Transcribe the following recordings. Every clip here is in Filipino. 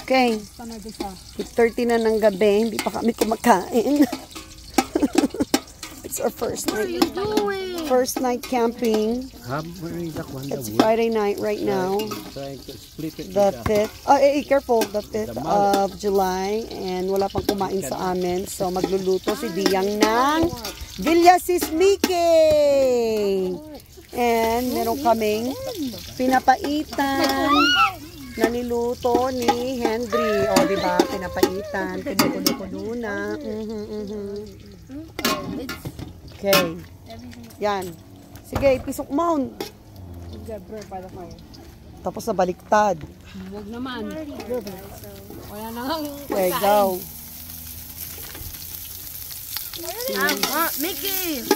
Okay. 8:30 na ng gabi. Hindi pa kami kumakain. It's our first night. First night camping. It's Friday night right now. The 5th. Oh, careful. The 5th of July. And wala pang kumain sa amin. So magluluto si Diyang ng Villasis Mickey. And meron kaming pinapaitan na niluto ni Henry. O, diba? Pinapaitan. Pinukulo-kulo na. Okay. Yan. Sige, pisok mo. Tapos na baliktad. Huwag naman. Wala nang Okay, go. Mickey!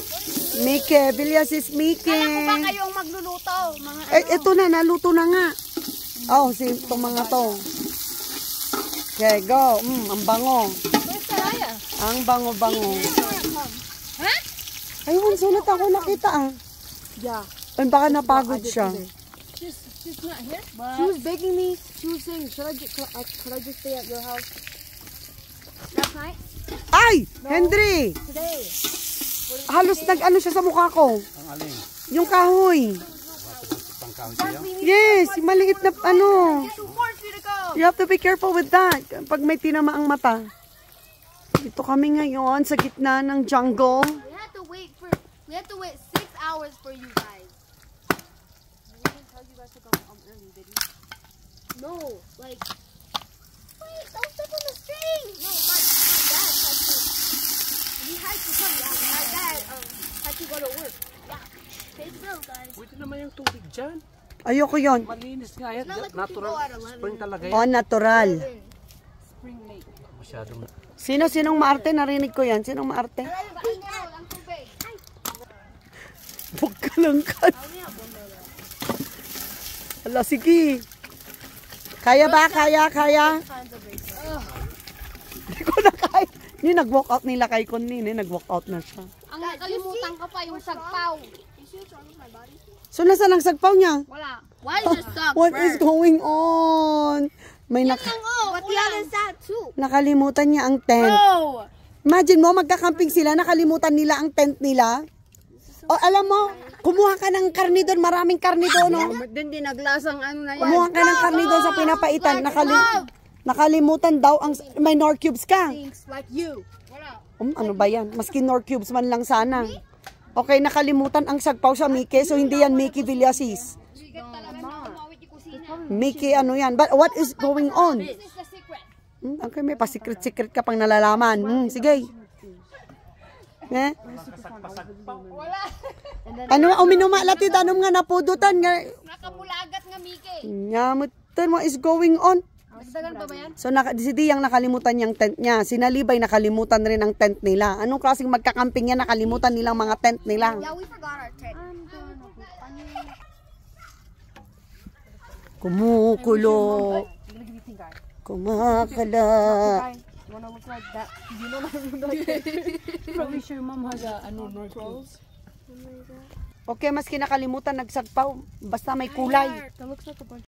Mickey, Villasis Mickey. Kaya ko ba kayong magluluto? Mga Ito na, naluto na nga. Oh, itong mga to. Okay, go. Ang bango. Ang bango-bango. Ha? Ay, sunod ako nakita ah. Yeah. Ay, baka napagod siya. She's not here. She was begging me. She was saying, could I just stay at your house? Last night? Ay! Henry! Today. Halos nag-ano siya sa mukha ko. Ang alin? Yung kahoy. Pangkahoy siya? Yes, maliit na ano. Too far for you to go! You have to be careful with that. Pag may tinamaang mata. Dito kami ngayon sa gitna ng jungle. We had to wait 6 hours for you guys. I didn't tell you guys to come early, did you? No, like... Wait, don't step on the string! No, my dad had to... We had to come down. My dad had to go to work. Yeah. Pay the bill, guys. Pwede naman yung tubig dyan. Ayoko yon. Malinis nga yan. It's not like we Natural. can go at 11. Spring talaga yan. Oh, natural. Spring lake. Masyadong... Sinong maarte? Narinig ko yan. Sinong maarte? Ang tubig. Huwag ka lang ka. Hala, sige. Kaya ba? Kaya? Hindi ko na kaya. Hindi, nag-walk out nila kay Connie. Nag-walk out na siya. Ang nakalimutan ko pa yung sagpaw. So, nasaan ang sagpaw niya? Wala. Why is your sock What is going on? May But the other side too. nakalimutan niya ang tent. Oh! Imagine mo, magkakamping sila, nakalimutan nila ang tent nila. O, alam mo, kumuha ka ng karni doon, maraming karni doon, no? Doon din naglasang ano na yan. Kumuha ka ng karni doon sa pinapaitan. Nakalimutan daw ang may nor cubes ka. Things like you. Wala. Ano ba yan? Maski nor cubes man lang sana. Okay, nakalimutan ang sagpaw sa Mickey, so hindi yan Mickey Villasis. Mickey ano yan? But what is going on? This is the secret. Okay, may pa-secret ka pang nalalaman. Sige. Eh? Wala. Ano, uminuma lati danom nga napudutan nga. Nakabulagat nga, Mickey. Nyamutan, what is going on? Magdagan pa ba yan? So, si Diyang nakalimutan niyang tent niya. Si Nalibay nakalimutan rin ang tent nila. Anong klaseng magkakamping niya nakalimutan nilang mga tent nila? Yeah, we forgot our tent. Kumukulo. Kumakala. Wanna look like that? You know what I look like? Probably sure mom has a North Pole. Okay, maski nakalimutan nagsagpaw. Basta may kulay. That looks like a bunch